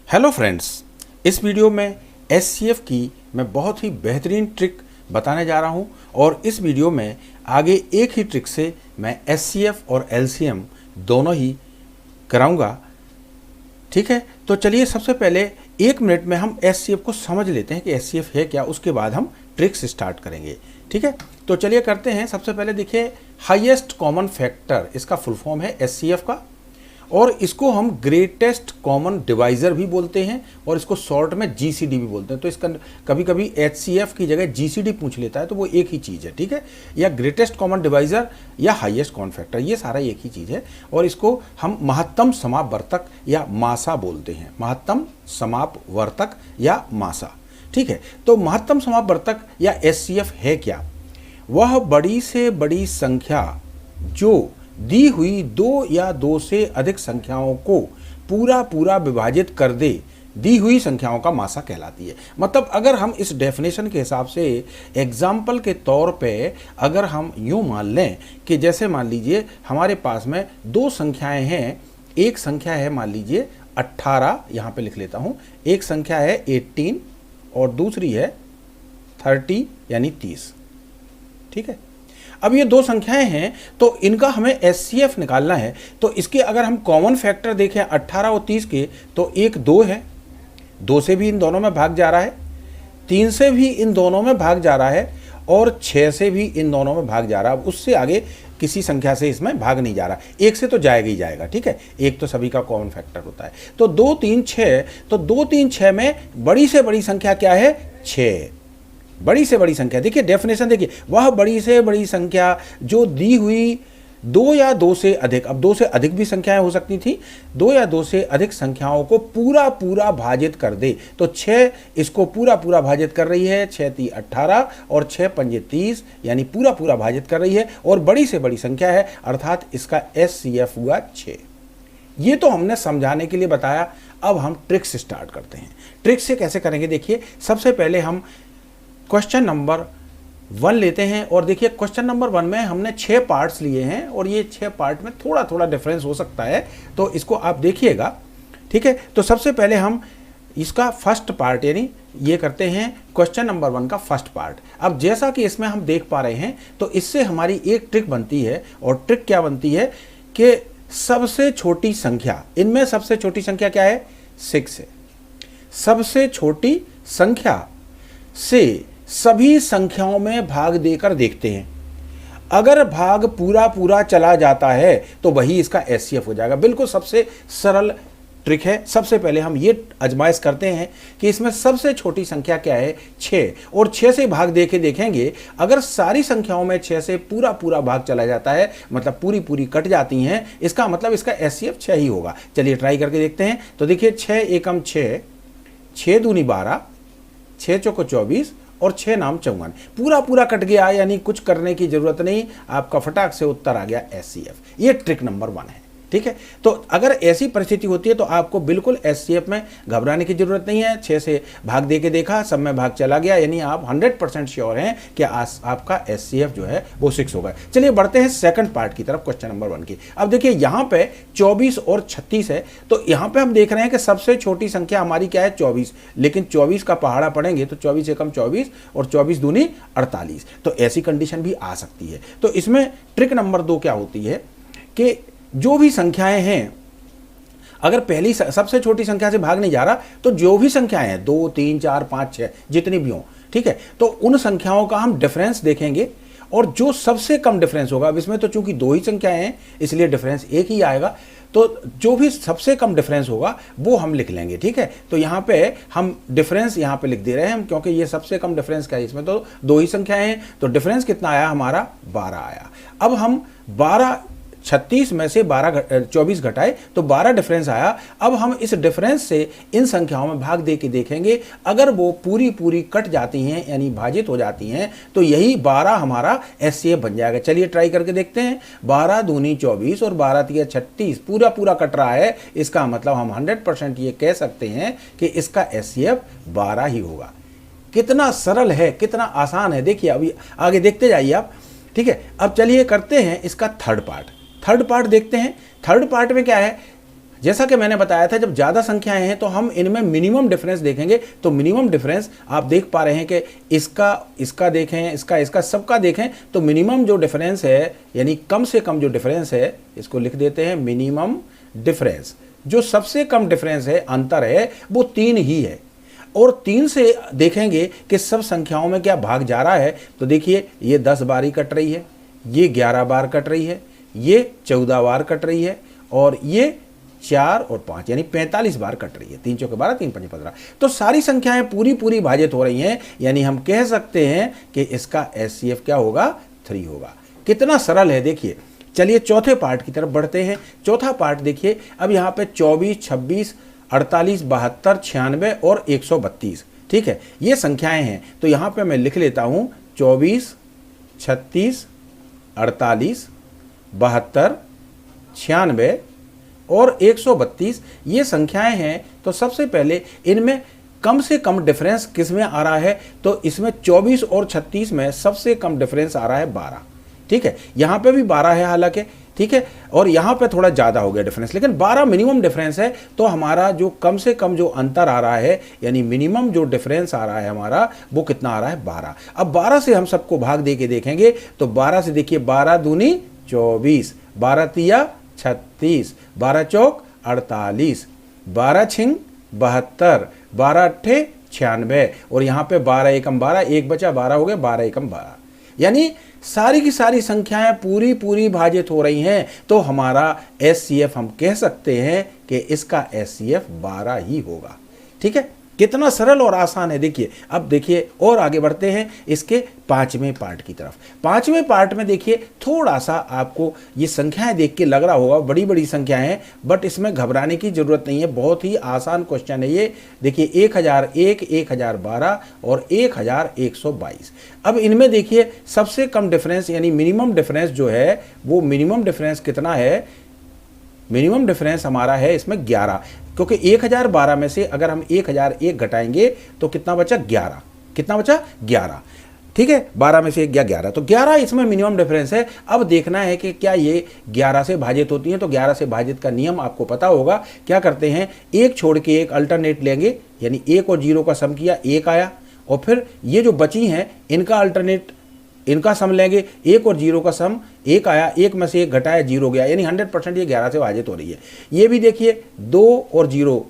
Hello friends, इस video में HCF की मैं बहुत ही बेहतरीन ट्रिक बताने जा रहा हूं और इस वीडियो में आगे एक ही ट्रिक से मैं एचसीएफ और एलसीएम दोनों ही कराऊंगा। ठीक है, तो चलिए सबसे पहले 1 मिनट में हम एचसीएफ को समझ लेते हैं कि एचसीएफ है क्या, उसके बाद हम ट्रिक्स स्टार्ट करेंगे। ठीक है, तो चलिए करते हैं। सबसे पहले देखिए, हाईएस्ट कॉमन फैक्टर इसका फुल फॉर्म है एचसीएफ का, और इसको हम ग्रेटेस्ट कॉमन डिवाइज़र भी बोलते हैं और इसको शॉर्ट में जीसीडी भी बोलते हैं। तो इसका कभी कभी एचसीएफ की जगह जीसीडी पूछ लेता है, तो वो एक ही चीज़ है। ठीक है, या ग्रेटेस्ट कॉमन डिवाइज़र या हाईएस्ट कॉमन फैक्टर, ये सारा एक ही चीज़ है। और इसको हम महत्तम समापवर्तक या मासा बोलते हैं, महत्तम समापवर्तक या मासा। ठीक है, तो महत्तम समापवर्तक या एचसीएफ है क्या? वह बड़ी से बड़ी संख्या जो दी हुई 2 या 2 से अधिक संख्याओं को पूरा विभाजित कर दे, दी हुई संख्याओं का मासा कहलाती है। मतलब अगर हम इस डेफिनेशन के हिसाब से एग्जाम्पल के तौर पे अगर हम यूँ मान लें कि जैसे मान लीजिए हमारे पास में 2 संख्याएं हैं। एक संख्या है मान लीजिए 18, यहाँ पे लिख लेता हूँ। एक संख्या है 18 और दूसरी है 30 यानी 30। ठीक है, अब ये 2 संख्याएं हैं तो इनका हमें एचसीएफ निकालना है। तो इसके अगर हम कॉमन फैक्टर देखें 18 और 30 के, तो एक 2 है, 2 से भी इन दोनों में भाग जा रहा है, 3 से भी इन दोनों में भाग जा रहा है और 6 से भी इन दोनों में भाग जा रहा है। उससे आगे किसी संख्या से इसमें भाग नहीं जा रहा, 1 से तो जाएगा ही जाएगा। ठीक है, 1 तो सभी का कॉमन फैक्टर होता है। तो 2, 3, 6, तो 2, 3, 6 में बड़ी से बड़ी संख्या क्या है? 6। बड़ी से बड़ी संख्या, देखिए डेफिनेशन देखिए, वह बड़ी से बड़ी संख्या जो दी हुई 2 या 2 से अधिक, अब 2 से अधिक भी संख्याएं हो सकती थी, 2 या 2 से अधिक संख्याओं को पूरा भाजित कर दे। तो 6 इसको पूरा भाजित कर रही है, 6 × 18 और 6 × 5 = 30, यानी पूरा भाजित कर रही है और बड़ी से बड़ी संख्या है, अर्थात इसका एचसीएफ हुआ 6। ये तो हमने समझाने के लिए बताया। अब हम ट्रिक्स स्टार्ट करते हैं। ट्रिक्स से कैसे करेंगे, देखिए सबसे पहले हम क्वेश्चन नंबर 1 लेते हैं और देखिए क्वेश्चन नंबर 1 में हमने 6 पार्ट्स लिए हैं और ये 6 पार्ट में थोड़ा डिफरेंस हो सकता है, तो इसको आप देखिएगा। ठीक है, तो सबसे पहले हम इसका फर्स्ट पार्ट यानी ये करते हैं क्वेश्चन नंबर 1 का फर्स्ट पार्ट। अब जैसा कि इसमें हम देख पा रहे हैं, तो इससे हमारी एक ट्रिक बनती है और ट्रिक क्या बनती है कि सबसे छोटी संख्या, इनमें सबसे छोटी संख्या क्या है? 6 है। सबसे छोटी संख्या से सभी संख्याओं में भाग देकर देखते हैं। अगर भाग पूरा चला जाता है तो वही इसका एचसीएफ हो जाएगा। बिल्कुल सबसे सरल ट्रिक है। सबसे पहले हम ये आजमाइश करते हैं कि इसमें सबसे छोटी संख्या क्या है? 6, और 6 से भाग देके देखेंगे। अगर सारी संख्याओं में 6 से पूरा भाग चला जाता है, मतलब पूरी कट जाती हैं, इसका मतलब इसका एचसीएफ 6 ही होगा। चलिए ट्राई करके देखते हैं। तो देखिए 6 एकम 6, 6 दूनी 12, 6 चौको 24 और 6 नाम 54। पूरा कट गया, यानी कुछ करने की जरूरत नहीं, आपका फटाक से उत्तर आ गया एचसीएफ। ये ट्रिक नंबर 1 है। ठीक है, तो अगर ऐसी परिस्थिति होती है तो आपको बिल्कुल एचसीएफ में घबराने की जरूरत नहीं है। 6 से भाग देके देखा, सब में भाग चला गया, यानी आप 100% श्योर हैं कि आपका एचसीएफ जो है वो 6 होगा। चलिए बढ़ते हैं सेकंड पार्ट की तरफ, क्वेश्चन नंबर 1 की। अब देखिए यहाँ पे 24 और 36 है, तो यहाँ पे हम देख रहे हैं कि सबसे छोटी संख्या हमारी क्या है? 24, लेकिन 24 का पहाड़ा पड़ेंगे तो 24 एकम 24 और 24 दूनी 48। तो ऐसी कंडीशन भी आ सकती है। तो इसमें ट्रिक नंबर 2 क्या होती है कि जो भी संख्याएं हैं, अगर पहली सबसे छोटी संख्या से भाग नहीं जा रहा, तो जो भी संख्याएं हैं 2, 3, 4, 5, 6 जितनी भी हों, ठीक है, तो उन संख्याओं का हम डिफरेंस देखेंगे और जो सबसे कम डिफरेंस होगा, अब इसमें तो चूंकि 2 ही संख्याएं हैं इसलिए डिफरेंस 1 ही आएगा, तो जो भी सबसे कम डिफरेंस होगा वो हम लिख लेंगे। ठीक है, तो यहाँ पे हम डिफरेंस यहाँ पे लिख दे रहे हैं हम, क्योंकि ये सबसे कम डिफरेंस क्या है, इसमें तो 2 ही संख्याएं हैं, तो डिफरेंस कितना आया हमारा? 12 आया। अब हम 36 में से 24 घटाए तो 12 डिफरेंस आया। अब हम इस डिफरेंस से इन संख्याओं में भाग दे के देखेंगे, अगर वो पूरी कट जाती हैं यानी भाजित हो जाती हैं, तो यही 12 हमारा एचसीएफ बन जाएगा। चलिए ट्राई करके देखते हैं। 12 दूनी 24 और 12 तिया 36, पूरा कट रहा है, इसका मतलब हम 100% ये कह सकते हैं कि इसका एचसीएफ 12 ही होगा। कितना सरल है, कितना आसान है, देखिए अभी आगे देखते जाइए आप। ठीक है, अब चलिए करते हैं इसका थर्ड पार्ट देखते हैं। थर्ड पार्ट में क्या है, जैसा कि मैंने बताया था, जब ज़्यादा संख्याएं हैं तो हम इनमें मिनिमम डिफरेंस देखेंगे। तो मिनिमम डिफरेंस आप देख पा रहे हैं कि इसका देखें, इसका सबका देखें, तो मिनिमम जो डिफरेंस है यानी कम से कम जो डिफरेंस है, इसको लिख देते हैं मिनिमम डिफरेंस। जो सबसे कम डिफरेंस है, अंतर है, वो 3 ही है। और 3 से देखेंगे कि सब संख्याओं में क्या भाग जा रहा है। तो देखिए ये 10 बार ही कट रही है, ये 11 बार कट रही है, ये 14 बार कट रही है, और ये 4 और 5 यानी 45 बार कट रही है। 3 चौके 12, 3 पंजे 15। तो सारी संख्याएं पूरी भाजित हो रही हैं, यानी हम कह सकते हैं कि इसका HCF क्या होगा, 3 होगा। कितना सरल है देखिए। चलिए चौथे पार्ट की तरफ बढ़ते हैं। चौथा पार्ट देखिए, अब यहाँ पे 24, 26, 48, 72, 96 और 132, ठीक है, ये संख्याएं हैं। तो यहाँ पे मैं लिख लेता हूँ 24, 36, 48, 72, 96 और 132 ये संख्याएं हैं। तो सबसे पहले इनमें कम से कम डिफरेंस किस में आ रहा है, तो इसमें 24 और 36 में सबसे कम डिफरेंस आ रहा है 12, ठीक है। यहाँ पे भी 12 है हालांकि, ठीक है, और यहाँ पे थोड़ा ज़्यादा हो गया डिफरेंस, लेकिन 12 मिनिमम डिफरेंस है। तो हमारा जो कम से कम जो अंतर आ रहा है, यानी मिनिमम जो डिफरेंस आ रहा है हमारा, वो कितना आ रहा है, 12। अब 12 से हम सबको भाग दे के देखेंगे। तो 12 से देखिए, 12 दूनी 24, 12 तिया 36, 12 चौक 48, 12 छिंग 72, 12 अट्ठे 96, और यहाँ पे 12 एकम 12, एक बचा 12 हो गए, 12 एकम 12, यानी सारी की सारी संख्याएं पूरी भाजित हो रही हैं। तो हमारा HCF हम कह सकते हैं कि इसका HCF 12 ही होगा, ठीक है। कितना सरल और आसान है देखिए। अब देखिए और आगे बढ़ते हैं इसके 5वें पार्ट की तरफ। 5वें पार्ट में देखिए थोड़ा सा आपको ये संख्याएं देख के लग रहा होगा बड़ी बड़ी संख्याएं हैं, बट इसमें घबराने की जरूरत नहीं है, बहुत ही आसान क्वेश्चन है ये। देखिए 1001, 1012 और 1122। अब इनमें देखिए सबसे कम डिफरेंस यानी मिनिमम डिफरेंस जो है, वो मिनिमम डिफरेंस कितना है, मिनिमम डिफरेंस हमारा है इसमें 11, क्योंकि 1012 में से अगर हम 1001 घटाएंगे तो कितना बचा, 11। कितना बचा, 11, ठीक है। 12 में से 11, तो 11 इसमें मिनिमम डिफरेंस है। अब देखना है कि क्या ये 11 से भाजित होती हैं। तो 11 से भाजित का नियम आपको पता होगा। क्या करते हैं, एक छोड़ के एक अल्टरनेट लेंगे, यानी 1 और 0 का सम किया, 1 आया, और फिर ये जो बची हैं इनका अल्टरनेट, इनका सम लेंगे, 1 और 0 का सम 1 आया, 1 में से 1 घटाया, 0 गया, यानी 100% ये 11 से भाजित हो रही है। ये भी देखिए 2 और 0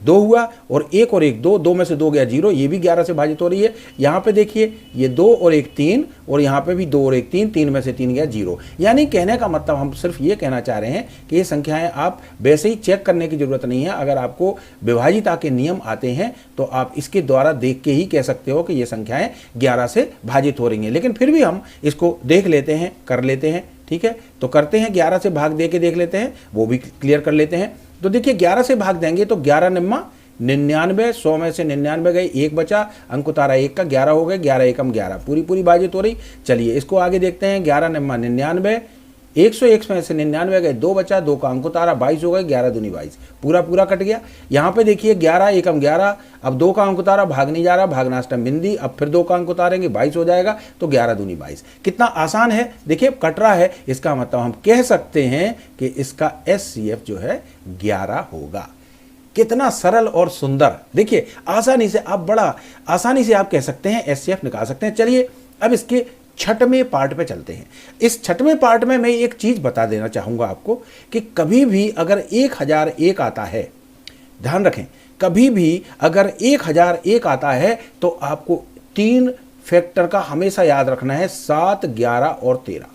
2 हुआ, और 1 और 1 2, 2 में से 2 गया 0, ये भी 11 से भाजित हो रही है। यहाँ पे देखिए ये 2 और 1 3, और यहाँ पे भी 2 और 1 3, 3 में से 3 गया 0। यानी कहने का मतलब हम सिर्फ ये कहना चाह रहे हैं कि ये संख्याएं आप वैसे ही चेक करने की जरूरत नहीं है। अगर आपको विभाजिता के नियम आते हैं तो आप इसके द्वारा देख के ही कह सकते हो कि ये संख्याएं 11 से भाजित हो रही हैं। लेकिन फिर भी हम इसको देख लेते हैं, कर लेते हैं, ठीक है। तो करते हैं, 11 से भाग दे के देख लेते हैं, वो भी क्लियर कर लेते हैं। तो देखिए 11 से भाग देंगे तो 11 निम्मा 99, 100 में से 99 गए, 1 बचा, अंक उतारा 1 का, 11 हो गए, 11 एकम 11, पूरी भाजित हो रही। चलिए इसको आगे देखते हैं, 11 निम्मा 99, 101 में से 99 गए, 2 बचा, 2 का अंक उतारा, 22 हो गए, 11 दूनी 22, पूरा कट गया। यहाँ पे देखिए 11 एकम 11, अब 2 का अंक उतारा, भाग नहीं जा रहा, भागनाष्टम बिंदी, अब फिर 2 का अंक उतारेंगे, 22 हो जाएगा, तो 11 दूनी 22। कितना आसान है देखिए, कट रहा है, इसका मतलब हम कह सकते हैं कि इसका HCF जो है 11 होगा। कितना सरल और सुंदर, देखिए आसानी से आप, बड़ा आसानी से आप कह सकते हैं HCF निकाल सकते हैं। चलिए अब इसके 6वें पार्ट पे चलते हैं। इस 6वें पार्ट में मैं एक चीज बता देना चाहूंगा आपको कि कभी भी अगर 1001 आता है, ध्यान रखें, कभी भी अगर 1001 आता है तो आपको 3 फैक्टर का हमेशा याद रखना है, 7, 11 और 13,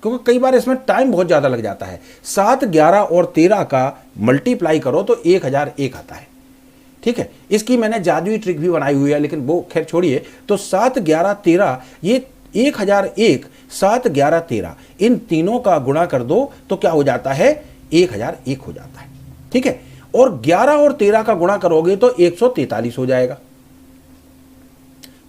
क्योंकि कई बार इसमें टाइम बहुत ज़्यादा लग जाता है। 7, 11 और 13 का मल्टीप्लाई करो तो 1001 आता है, ठीक है। इसकी मैंने जादुई ट्रिक भी बनाई हुई है, लेकिन वो खैर छोड़िए। तो 7, 11, 13, ये 1001, 7, 11, 13, इन तीनों का गुणा कर दो तो क्या हो जाता है, 1001 हो जाता है, ठीक है। और 11 और 13 का गुणा करोगे तो 143 हो जाएगा।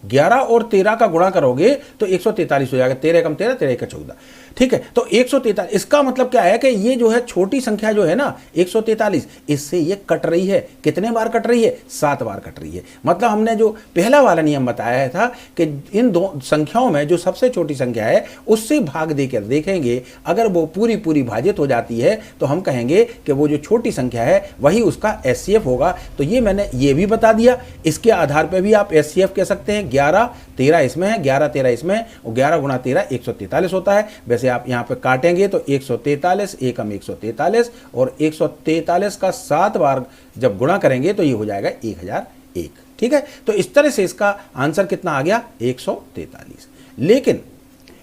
11 और 13 का गुणा करोगे तो 143 हो जाएगा, 13 एकम 13, 13 एकम 14। ठीक है। तो 143, इसका मतलब क्या है कि ये जो है छोटी संख्या जो है ना 143, इससे ये कट रही है। कितने बार कट रही है? 7 बार कट रही है। मतलब हमने जो पहला वाला नियम बताया था कि इन दो संख्याओं में जो सबसे छोटी संख्या है उससे भाग देकर देखेंगे, अगर वो पूरी पूरी भाजित हो जाती है तो हम कहेंगे कि वो जो छोटी संख्या है वही उसका एचसीएफ होगा। तो ये मैंने ये भी बता दिया। इसके आधार पर भी आप एचसीएफ कह सकते हैं। 11 13 इसमें है, 11 13 इसमें, और 11 गुणा 13 143 होता है। वैसे आप यहाँ पे काटेंगे तो 143 एकम 143, और 143 का 7 बार जब गुणा करेंगे तो ये हो जाएगा 1001। ठीक है। तो इस तरह से इसका आंसर कितना आ गया? 143। लेकिन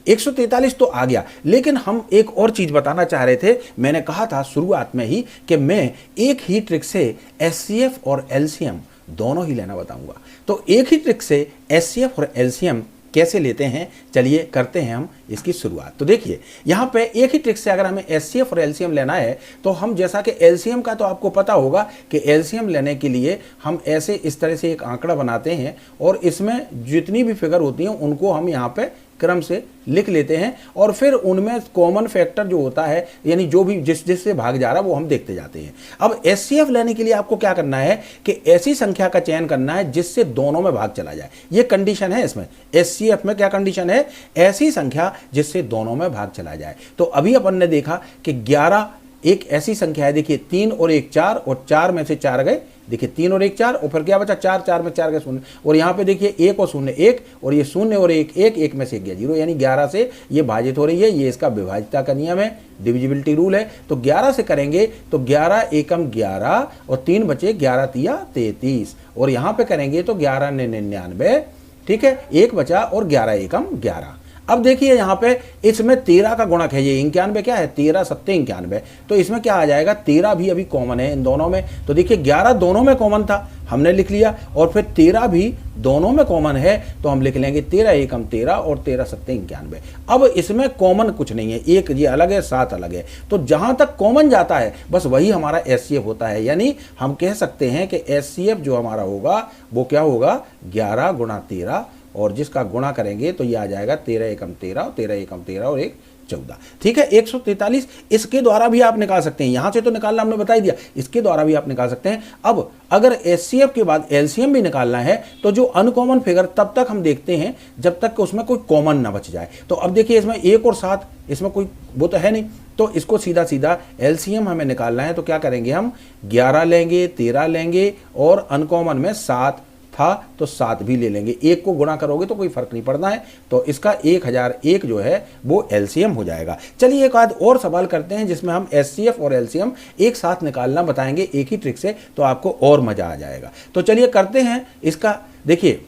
143 तो आ गया, लेकिन हम एक और चीज बताना चाह रहे थे। मैंने कहा था शुरुआत में ही कि मैं एक ही ट्रिक से एचसीएफ और एलसीएम दोनों ही लेना बताऊंगा। तो एक ही ट्रिक से एचसीएफ और एलसीएम कैसे लेते हैं, चलिए करते हैं हम इसकी शुरुआत। तो देखिए यहाँ पे एक ही ट्रिक से अगर हमें एचसीएफ और एलसीएम लेना है तो हम, जैसा कि एलसीएम का तो आपको पता होगा कि एलसीएम लेने के लिए हम ऐसे इस तरह से एक आंकड़ा बनाते हैं, और इसमें जितनी भी फिगर होती हैं उनको हम यहाँ पे क्रम से लिख लेते हैं, और फिर उनमें कॉमन फैक्टर जो होता है, यानी जो भी जिससे भाग जा रहा है वो हम देखते जाते हैं। अब एचसीएफ लेने के लिए आपको क्या करना है कि ऐसी संख्या का चयन करना है जिससे दोनों में भाग चला जाए। ये कंडीशन है इसमें। एचसीएफ में क्या कंडीशन है? ऐसी संख्या जिससे दोनों में भाग चला जाए। तो अभी अपन ने देखा कि 11 एक ऐसी संख्या है, देखिए 3 और 1 4, और 4 में से 4 गए, देखिए 3 और 1 4, और फिर क्या बचा? 4 4 में 4 गए 0, और यहाँ पे देखिए 1 और 0 1, और ये 0 और 1 1, 1 में से गया 0, यानी 11 से ये भाजित हो रही है। ये इसका विभाज्यता का नियम है, डिविजिबिलिटी रूल है। तो 11 से करेंगे तो 11 एकम 11, और 3 बचे, 11 तिया 33, और यहाँ पे करेंगे तो 11 99, ठीक है, 1 बचा, और 11 एकम 11। अब देखिए यहाँ पे इसमें 13 का गुणक है, ये 91 क्या है? 13 7 91। तो इसमें क्या आ जाएगा? 13 भी अभी कॉमन है इन दोनों में। तो देखिए 11 दोनों में कॉमन था, हमने लिख लिया, और फिर 13 भी दोनों में कॉमन है तो हम लिख लेंगे 13 एकम 13 और 13 7 91। अब इसमें कॉमन कुछ नहीं है, एक ये अलग है 7 अलग है। तो जहां तक कॉमन जाता है बस वही हमारा एचसीएफ होता है। यानी हम कह सकते हैं कि एचसीएफ जो हमारा होगा वो क्या होगा? 11 गुणा 13, और जिसका गुणा करेंगे तो ये आ जाएगा 13 एकम 13 और 13 एकम 13 और 1 14। ठीक है। 143 इसके द्वारा भी आप निकाल सकते हैं। यहां से तो निकालना हमने बता ही दिया, इसके द्वारा भी आप निकाल सकते हैं। अब अगर एचसीएफ के बाद एलसीएम भी निकालना है तो जो अनकॉमन फिगर तब तक हम देखते हैं जब तक कि उसमें कोई कॉमन ना बच जाए। तो अब देखिए इसमें 1 और 7, इसमें कोई वो तो है नहीं, तो इसको सीधा सीधा एलसीएम हमें निकालना है। तो क्या करेंगे हम? 11 लेंगे, 13 लेंगे, और अनकॉमन में 7 था तो 7 भी ले लेंगे। 1 को गुणा करोगे तो कोई फर्क नहीं पड़ना है। तो इसका 1001 जो है वो एलसीएम हो जाएगा। चलिए एक आध और सवाल करते हैं जिसमें हम एचसीएफ और एलसीएम एक साथ निकालना बताएंगे एक ही ट्रिक से, तो आपको और मजा आ जाएगा। तो चलिए करते हैं इसका। देखिए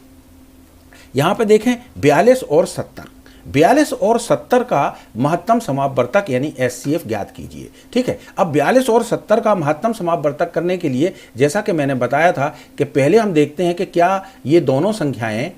यहां पे देखें 42 और 70, 42 और 70 का महत्तम समापवर्तक यानी एचसीएफ ज्ञात कीजिए। ठीक है। अब 42 और 70 का महत्तम समापवर्तक करने के लिए जैसा कि मैंने बताया था कि पहले हम देखते हैं कि क्या ये दोनों संख्याएं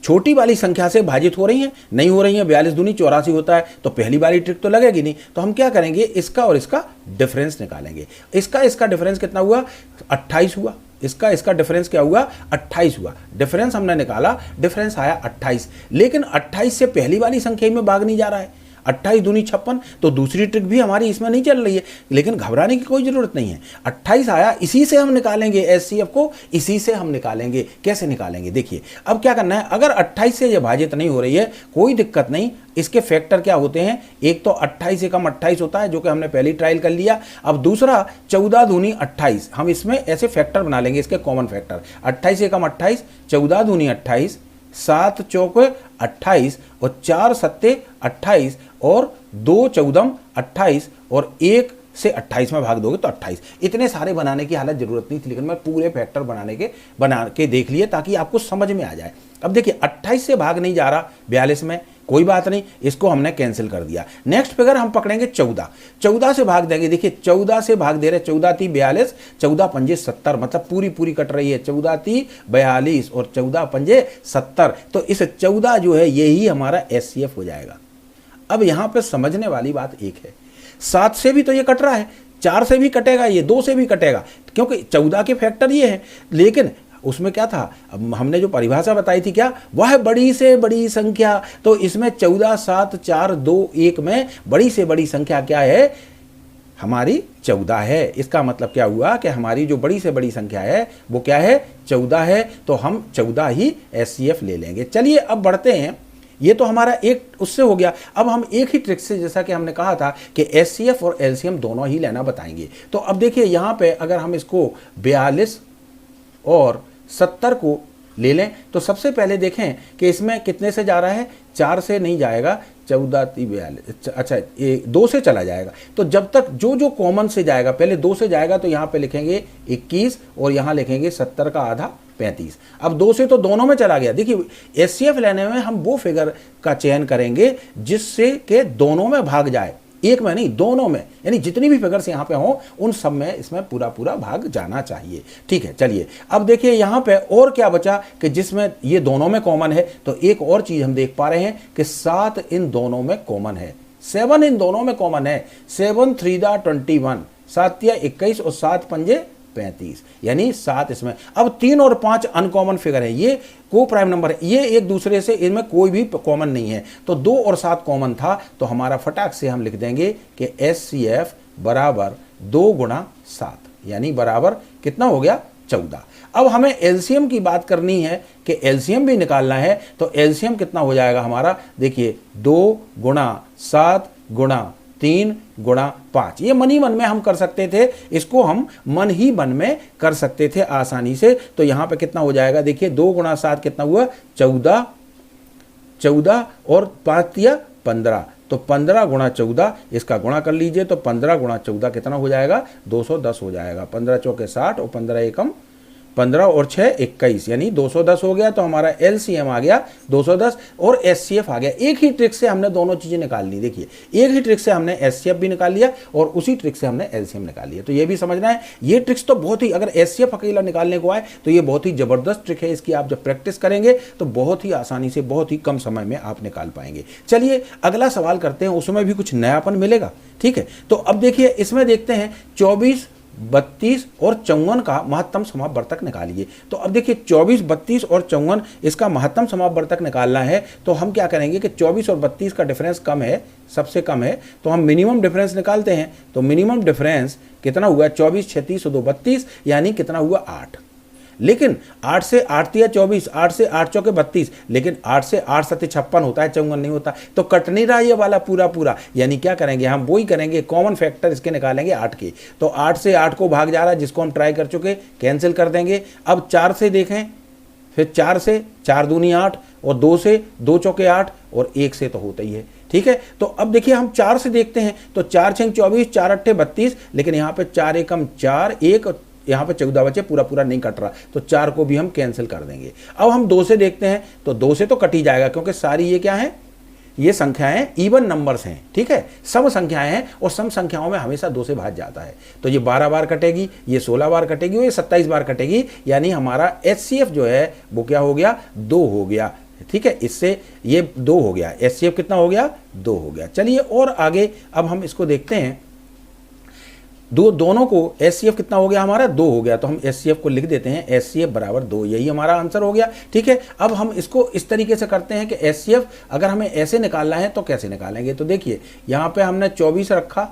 छोटी वाली संख्या से भाजित हो रही हैं, नहीं हो रही हैं। 42 दूनी 84 होता है, तो पहली वाली ट्रिक तो लगेगी नहीं। तो हम क्या करेंगे? इसका और इसका डिफरेंस निकालेंगे। इसका डिफरेंस कितना हुआ? 28 हुआ। इसका डिफरेंस क्या हुआ? 28 हुआ। डिफरेंस हमने निकाला, डिफरेंस आया 28, लेकिन 28 से पहली वाली संख्या में भाग नहीं जा रहा है। 28 दूनी 56, तो दूसरी ट्रिक भी हमारी इसमें नहीं चल रही है, लेकिन घबराने की कोई जरूरत नहीं है। 28 आया, इसी से हम निकालेंगे एचसीएफ को, इसी से हम निकालेंगे। कैसे निकालेंगे? देखिए अब क्या करना है। अगर 28 से ये भाजित नहीं हो रही है कोई दिक्कत नहीं, इसके फैक्टर क्या होते हैं? एक तो 28 एकम 28 होता है जो कि हमने पहली ट्रायल कर लिया। अब दूसरा 14 दूनी 28, हम इसमें ऐसे फैक्टर बना लेंगे इसके कॉमन फैक्टर। 28 एकम 28, 14 दूनी 28, 7 चौक 28, और 4 सत्ते 28, और 2 चौदम 28, और 1 से 28 में भाग दोगे तो 28। इतने सारे बनाने की हालत जरूरत नहीं थी, लेकिन मैं पूरे फैक्टर बना के देख लिए ताकि आपको समझ में आ जाए। अब देखिए 28 से भाग नहीं जा रहा 42 में, कोई बात नहीं, इसको हमने कैंसिल कर दिया। नेक्स्ट फिगर हम पकड़ेंगे 14, 14 से भाग देंगे। देखिए 14 से भाग दे रहे, 14 ती 42, 14 पंजे 70, मतलब पूरी पूरी कट रही है। 14 ती 42 और 14 पंजे 70, तो इस 14 जो है यही हमारा एचसीएफ हो जाएगा। अब यहां पे समझने वाली बात एक है, 7 से भी तो ये कट रहा है, 4 से भी कटेगा, ये 2 से भी कटेगा, क्योंकि 14 के फैक्टर ये है, लेकिन उसमें क्या था, अब हमने जो परिभाषा बताई थी क्या, वह बड़ी से बड़ी संख्या। तो इसमें 14, 7, 4, 2, 1 में बड़ी से बड़ी संख्या क्या है, हमारी 14 है। इसका मतलब क्या हुआ कि हमारी जो बड़ी से बड़ी संख्या है वो क्या है, 14 है। तो हम 14 ही SCF ले लेंगे। चलिए अब बढ़ते हैं, ये तो हमारा एक उससे हो गया। अब हम एक ही ट्रिक से, जैसा कि हमने कहा था कि SCF और LCM दोनों ही लेना बताएंगे। तो अब देखिए यहाँ पे अगर हम इसको 42 और 70 को ले लें तो सबसे पहले देखें कि इसमें कितने से जा रहा है, 4 से नहीं जाएगा, 14, 42, अच्छा 2 से चला जाएगा। तो जब तक जो जो कॉमन से जाएगा, पहले 2 से जाएगा तो यहाँ पे लिखेंगे 21 और यहाँ लिखेंगे 70 का आधा 35। अब 2 से तो दोनों में चला गया। देखिए SCF लेने में हम वो फिगर का चयन करेंगे जिससे कि दोनों में भाग जाए, एक में नहीं दोनों में, यानी जितनी भी फिगर्स यहाँ पे हों उन सब में इसमें पूरा पूरा भाग जाना चाहिए। ठीक है, चलिए अब देखिए यहाँ पे और क्या बचा कि जिसमें ये दोनों में कॉमन है। तो एक और चीज हम देख पा रहे हैं कि 7 इन दोनों में कॉमन है, 7 इन दोनों में कॉमन है। 7 3 21, 7 या 21 और 7 पंजे 35, यानी 7 इसमें। अब 3 और 5 अनकॉमन फिगर है, ये को प्राइम नंबर है, ये एक दूसरे से, इनमें कोई भी कॉमन नहीं है। तो 2 और 7 कॉमन था, तो हमारा फटाक से हम लिख देंगे कि SCF बराबर 2 गुणा 7, यानी बराबर कितना हो गया, 14। अब हमें LCM की बात करनी है कि LCM भी निकालना है। तो LCM कितना हो जाएगा हमारा, देखिए 2 गुणा 7 गुणा 3 गुणा 5। ये मन ही मन में हम कर सकते थे, इसको हम मन ही मन में कर सकते थे आसानी से। तो यहाँ पे कितना हो जाएगा, देखिए 2 गुणा 7 कितना हुआ, 14, 14 और 5 या 15, तो 15 गुणा 14 इसका गुणा कर लीजिए। तो 15 गुणा 14 कितना हो जाएगा, 210 हो जाएगा। 15 चौके 60 और 15 एकम 15 और 6 21, यानी 210 हो गया। तो हमारा LCM आ गया 210 और SCF आ गया। एक ही ट्रिक से हमने दोनों चीजें निकाल ली। देखिए एक ही ट्रिक से हमने SCF भी निकाल लिया और उसी ट्रिक से हमने LCM निकाल लिया। तो ये भी समझना है, ये ट्रिक्स तो बहुत ही, अगर SCF अकेला निकालने को आए तो ये बहुत ही जबरदस्त ट्रिक है। इसकी आप जब प्रैक्टिस करेंगे तो बहुत ही आसानी से, बहुत ही कम समय में आप निकाल पाएंगे। चलिए अगला सवाल करते हैं, उसमें भी कुछ नयापन मिलेगा। ठीक है, तो अब देखिए इसमें देखते हैं 24, 32 और 54 का महत्तम समापवर्तक निकालिए। तो अब देखिए 24, 32 और 54 इसका महत्तम समापवर्तक निकालना है। तो हम क्या करेंगे कि 24 और 32 का डिफरेंस कम है, सबसे कम है, तो हम मिनिमम डिफरेंस निकालते हैं। तो मिनिमम डिफरेंस कितना हुआ, 24, 36 और 2 32, यानी कितना हुआ 8। लेकिन 8 से 8 दिया 24, 8 से 8 चौके 32, लेकिन 8 से 8 सत्य 56 होता है, 54 नहीं होता। तो कट नहीं रहा ये वाला पूरा पूरा, यानी क्या करेंगे, हम वही करेंगे, कॉमन फैक्टर इसके निकालेंगे 8 के। तो 8 से 8 को भाग जा रहा है, जिसको हम ट्राई कर चुके, कैंसिल कर देंगे। अब 4 से देखें, फिर 4 से 4 दूनी 8 और 2 से 2 चौके 8 और 1 से तो होता ही है। ठीक है, तो अब देखिए हम 4 से देखते हैं। तो 4 6 24, 4 8 32, लेकिन यहाँ पे 4 एकम 4, 1, यहाँ पे 14 बचे, पूरा पूरा नहीं कट रहा, तो 4 को भी हम कैंसिल कर देंगे। अब हम 2 से देखते हैं, तो 2 से तो कट ही जाएगा, क्योंकि सारी ये क्या है, ये संख्याएं इवन नंबर्स हैं। ठीक है, सम संख्याएं हैं और सम संख्याओं में हमेशा 2 से भाग जाता है। तो ये 12 बार कटेगी, ये 16 बार कटेगी और ये 27 बार कटेगी, यानी हमारा HCF जो है वो क्या हो गया, 2 हो गया। ठीक है, इससे ये 2 हो गया, HCF कितना हो गया, 2 हो गया। चलिए और आगे अब हम इसको देखते हैं, दोनों को SCF कितना हो गया हमारा, 2 हो गया। तो हम SCF को लिख देते हैं, SCF बराबर 2, यही हमारा आंसर हो गया। ठीक है, अब हम इसको इस तरीके से करते हैं कि SCF अगर हमें ऐसे निकालना है तो कैसे निकालेंगे। तो देखिए यहाँ पे हमने 24 रखा,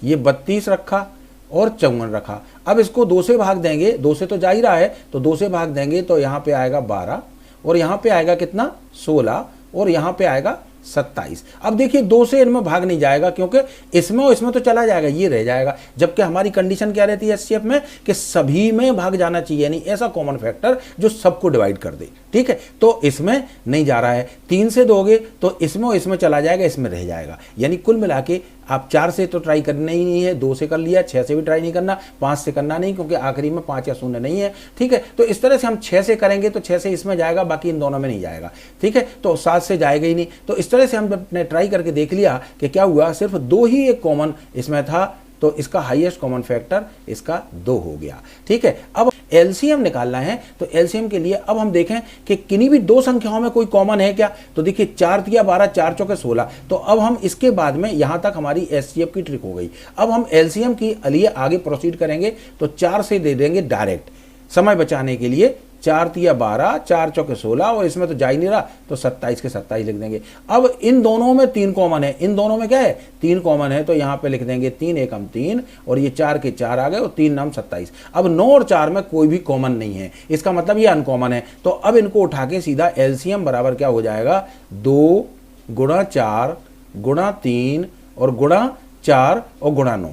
ये 32 रखा और 54 रखा। अब इसको 2 से भाग देंगे, 2 से तो जा ही रहा है, तो 2 से भाग देंगे तो यहाँ पे आएगा 12 और यहाँ पे आएगा कितना, 16 और यहाँ पे आएगा 27। अब देखिए 2 से इनमें भाग नहीं जाएगा, क्योंकि इसमें और इसमें तो चला जाएगा, ये रह जाएगा। जबकि हमारी कंडीशन क्या रहती है SCF में कि सभी में भाग जाना चाहिए, यानी ऐसा कॉमन फैक्टर जो सबको डिवाइड कर दे। ठीक है, तो इसमें नहीं जा रहा है। 3 से दोगे तो इसमें और इसमें चला जाएगा, इसमें रह जाएगा। यानी कुल मिला के आप 4 से तो ट्राई करना ही नहीं है, 2 से कर लिया, 6 से भी ट्राई नहीं करना, 5 से करना नहीं, क्योंकि आखिरी में 5 या 0 नहीं है। ठीक है, तो इस तरह से हम 6 से करेंगे तो 6 से इसमें जाएगा, बाकी इन दोनों में नहीं जाएगा। ठीक है, तो 7 से जाएगा ही नहीं। तो इस तरह से हमने ट्राई करके देख लिया कि क्या हुआ, सिर्फ 2 ही एक कॉमन इसमें था, तो इसका हाईएस्ट कॉमन फैक्टर इसका 2 हो गया। ठीक है, अब LCM निकालना है। तो LCM के लिए अब हम देखें कि किन्हीं भी 2 संख्याओं में कोई कॉमन है क्या। तो देखिए 4 दिया 12, 4 चौके 16। तो अब हम इसके बाद में यहां तक हमारी SCF की ट्रिक हो गई। अब हम LCM के लिए आगे प्रोसीड करेंगे। तो 4 से दे देंगे डायरेक्ट, समय बचाने के लिए 4 तिया 12, 4 चौके 16 और इसमें तो जा ही नहीं रहा तो 27 के 27 लिख देंगे। अब इन दोनों में 3 कॉमन है, इन दोनों में क्या है 3 कॉमन है, तो यहाँ पे लिख देंगे 3 एकम 3 और ये 4 के 4 आ गए और 3 नाम 27। अब 9 और 4 में कोई भी कॉमन नहीं है, इसका मतलब ये अनकॉमन है। तो अब इनको उठा के सीधा एलसीएम बराबर क्या हो जाएगा 2 गुणा 4 गुणा 3 और गुणा 4 और गुणा 9,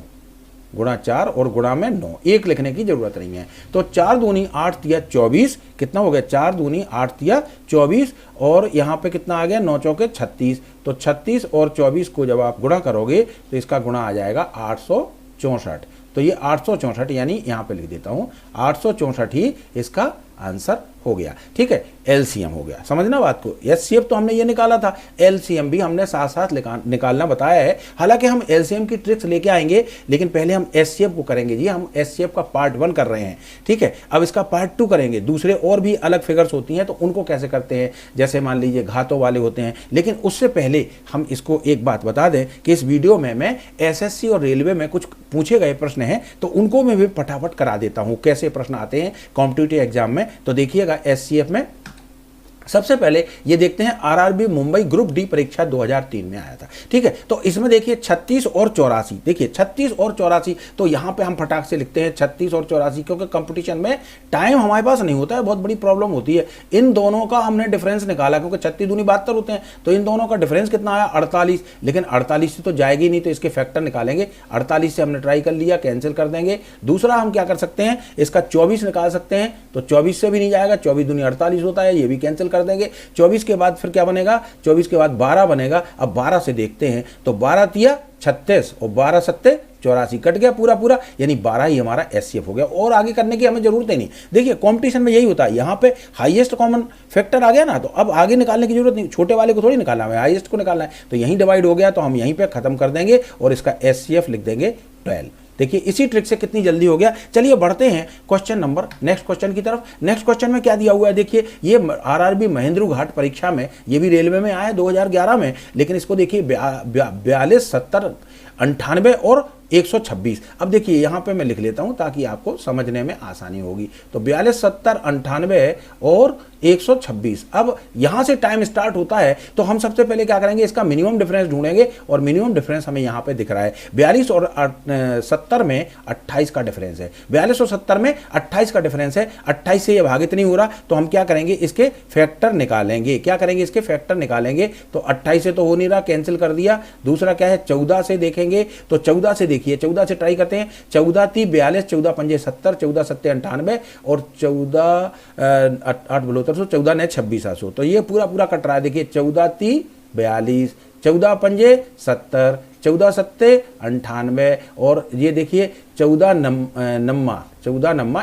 गुणा 4 और गुणा में 9, एक लिखने की जरूरत नहीं है। तो 4 दूनी 8 तिया 24, कितना हो गया 4 दूनी 8 तिया 24 और यहाँ पे कितना आ गया 9 चौके 36। तो 36 और 24 को जब आप गुणा करोगे तो इसका गुणा आ जाएगा 864। तो ये 864 यानी यहाँ पे लिख देता हूँ 864 ही इसका आंसर हो गया। ठीक है, एलसीएम हो गया, समझना बात को। एचसीएफ तो हमने ये निकाला था, एलसीएम भी हमने साथ साथ निकालना बताया है। हालांकि हम एलसीएम की ट्रिक्स लेके आएंगे, लेकिन पहले हम एचसीएफ को करेंगे जी। हम एचसीएफ का पार्ट 1 कर रहे हैं, ठीक है। अब इसका पार्ट 2 करेंगे। दूसरे और भी अलग फिगर्स होती हैं तो उनको कैसे करते हैं, जैसे मान लीजिए घातों वाले होते हैं। लेकिन उससे पहले हम इसको एक बात बता दें कि इस वीडियो में मैं एसएससी और रेलवे में कुछ पूछे गए प्रश्न हैं तो उनको मैं भी फटाफट करा देता हूँ, कैसे प्रश्न आते हैं कॉम्पिटिटिव एग्जाम में। तो देखिएगा एचसीएफ में सबसे पहले ये देखते हैं आरआरबी मुंबई ग्रुप डी परीक्षा 2003 में आया था, ठीक है। तो इसमें देखिए 36 और 84, देखिए 36 और 84, तो यहाँ पे हम फटाक से लिखते हैं 36 और 84 क्योंकि कंपटीशन में टाइम हमारे पास नहीं होता है, बहुत बड़ी प्रॉब्लम होती है। इन दोनों का हमने डिफरेंस निकाला क्योंकि 36 दूनी 72 होते हैं, तो इन दोनों का डिफरेंस कितना आया 48। लेकिन 48 से तो जाएगी नहीं, तो इसके फैक्टर निकालेंगे। 48 से हमने ट्राई कर लिया, कैंसिल कर देंगे। दूसरा हम क्या कर सकते हैं, इसका 24 निकाल सकते हैं, तो 24 से भी नहीं जाएगा, 24 दूनी 48 होता है, ये भी कैंसिल कर देंगे। 24 के बाद फिर क्या बनेगा, 24 के बाद 12 बनेगा। अब 12 से देखते हैं तो 12 तिया 36 और 12 सत्ते 84, कट गया पूरा पूरा, यानी 12 ही हमारा एचसीएफ हो गया। और आगे करने की हमें जरूरत ही नहीं। देखिए कंपटीशन में यही होता है, यहाँ पे हाईएस्ट कॉमन फैक्टर आ गया ना, तो अब आगे निकालने की जरूरत नहीं, छोटे वाले को थोड़ी निकालना है, हाईएस्ट को निकालना है। तो यहीं डिवाइड हो गया, तो हम यहीं पे खत्म कर देंगे और इसका एचसीएफ लिख देंगे 12। देखिए इसी ट्रिक से कितनी जल्दी हो गया। चलिए बढ़ते हैं क्वेश्चन नंबर नेक्स्ट क्वेश्चन की तरफ। नेक्स्ट क्वेश्चन में क्या दिया हुआ है, देखिए ये आरआरबी महेंद्रू घाट परीक्षा में, ये भी रेलवे में आया 2011 में, लेकिन इसको देखिए 42, 70, 98 और 126। अब देखिए यहाँ पे मैं लिख लेता हूँ ताकि आपको समझने में आसानी होगी। तो 42, 70, 98 और 126। अब यहाँ से टाइम स्टार्ट होता है, तो हम सबसे पहले क्या करेंगे, इसका मिनिमम डिफरेंस ढूंढेंगे और मिनिमम डिफरेंस हमें यहाँ पे दिख रहा है। 42 और 70 में 28 का डिफरेंस है, 42 और 70 में 28 का डिफरेंस है। 28 से ये भागित नहीं हो रहा, तो हम क्या करेंगे, इसके फैक्टर निकालेंगे। क्या करेंगे, इसके फैक्टर निकालेंगे। तो 28 से तो हो नहीं रहा, कैंसिल कर दिया। दूसरा क्या है, 14 से देखेंगे, तो 14 से देखिए, 14 से ट्राई करते हैं। 14 × 3 = 42, 14 × 5 = 70, 14 × 7 = 98 और 14 8 बोलो 14 ने 2600। तो ये पूरा पूरा कट रहा है। देखिए 14 × 3 = 42, 14 × 5 = 70, 14 × 7 = 98 और ये देखिए 14 नम्मा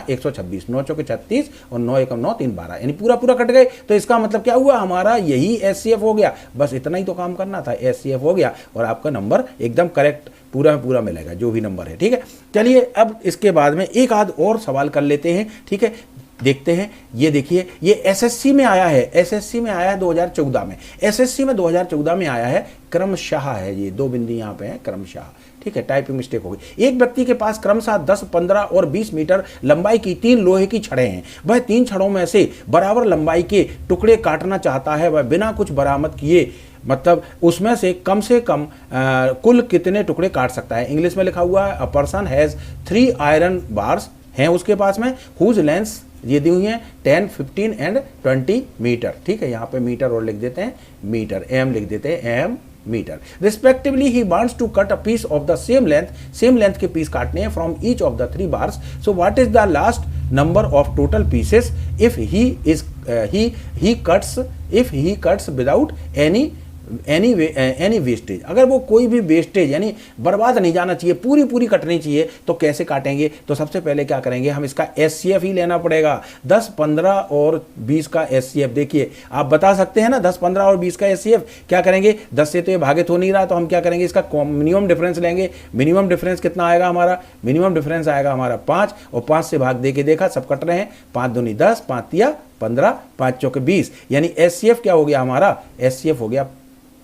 126, 9 चौके 36 और 9 एकम 9 3 12, यानी पूरा पूरा कट गए। तो इसका मतलब क्या हुआ, हमारा यही एचसीएफ हो गया। बस इतना ही तो काम करना था, एचसीएफ हो गया और आपका नंबर एकदम करेक्ट पूरा पूरा मिलेगा जो भी नंबर है, ठीक है। चलिए अब इसके बाद में एक आध और सवाल कर लेते हैं, ठीक है। देखते हैं, ये देखिए ये एसएससी में आया है, एसएससी में आया है 2014 में, एसएससी में 2014 में आया है, क्रमशः है, ये 2 बिंदी यहाँ पे है, क्रमशः, ठीक है, टाइपिंग मिस्टेक हो गई। एक व्यक्ति के पास क्रमशः 10, 15 और 20 मीटर लंबाई की 3 लोहे की छड़ें हैं। वह 3 छड़ों में से बराबर लंबाई के टुकड़े काटना चाहता है। वह बिना कुछ बरामद किए, मतलब उसमें से कम कुल कितने टुकड़े काट सकता है। इंग्लिश में लिखा हुआ है, a person has 3 iron bars हैं उसके पास में, हुज लेंथ ये दी हुई है 10, 15 एंड 20 मीटर, ठीक है। यहाँ पे मीटर और लिख देते हैं, मीटर, एम लिख देते हैं, M meter respectively. He wants to cut a piece of the same length के पीस काटने हैं from each of the 3 bars. So what is the last number of total pieces if he cuts without any wastage. अगर वो कोई भी wastage यानी बर्बाद नहीं जाना चाहिए, पूरी पूरी कटनी चाहिए, तो कैसे काटेंगे। तो सबसे पहले क्या करेंगे, हम इसका एचसीएफ ही लेना पड़ेगा। 10, 15 और 20 का एचसीएफ देखिए आप बता सकते हैं ना, 10, 15 और 20 का एचसीएफ क्या करेंगे। 10 से तो ये भागित हो नहीं रहा, तो हम क्या करेंगे, इसका मिनिमम डिफरेंस लेंगे। मिनिमम डिफरेंस कितना आएगा हमारा, मिनिमम डिफरेंस आएगा हमारा 5 और 5 से भाग दे के देखा, सब कट रहे हैं। 5 दूनी 10, 5 तिया 15, 5 चौके 20, यानी एचसीएफ क्या हो गया हमारा, एचसीएफ हो गया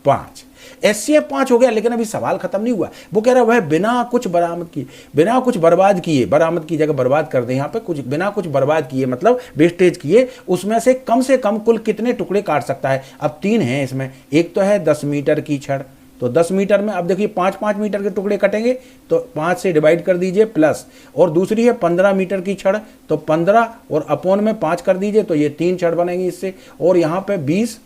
5। SCF 5 हो गया, लेकिन अभी सवाल खत्म नहीं हुआ। वो कह रहा है वह बिना कुछ बरामद किए, बिना कुछ बर्बाद किए, बरामद की जगह बर्बाद कर दे, यहाँ पे कुछ बिना कुछ बर्बाद किए मतलब वेस्टेज किए, उसमें से कम कुल कितने टुकड़े काट सकता है। अब 3 हैं इसमें, एक तो है 10 मीटर की छड़, तो 10 मीटर में अब देखिए 5-5 मीटर के टुकड़े कटेंगे, तो 5 से डिवाइड कर दीजिए प्लस, और दूसरी है 15 मीटर की छड़, तो 15 और अपॉन में 5 कर दीजिए, तो ये 3 छड़ बनेंगी इससे, और यहाँ पे 20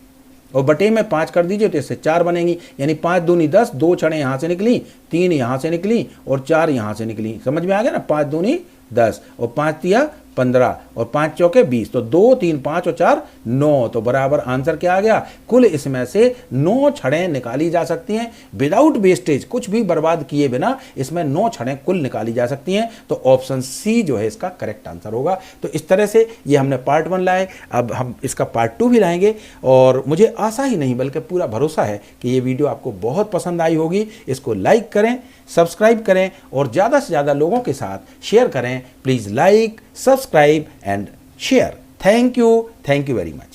और बटे में 5 कर दीजिए, तो इससे 4 बनेंगी, यानी 5 दूनी 10, 2 छड़ें यहाँ से निकली, 3 यहाँ से निकली और 4 यहाँ से निकली। समझ में आ गया ना, 5 दूनी 10 और 5 तिया 15 और 5 चौके 20, तो 2 3 5 और 4 9, तो बराबर आंसर क्या आ गया, कुल इसमें से 9 छड़ें निकाली जा सकती हैं विदाउट वेस्टेज, कुछ भी बर्बाद किए बिना इसमें 9 छड़ें कुल निकाली जा सकती हैं। तो ऑप्शन सी जो है इसका करेक्ट आंसर होगा। तो इस तरह से ये हमने पार्ट 1 लाए, अब हम इसका पार्ट 2 भी लाएंगे, और मुझे आशा ही नहीं बल्कि पूरा भरोसा है कि ये वीडियो आपको बहुत पसंद आई होगी। इसको लाइक करें, सब्सक्राइब करें और ज़्यादा से ज़्यादा लोगों के साथ शेयर करें। Please like, subscribe and share. Thank you very much.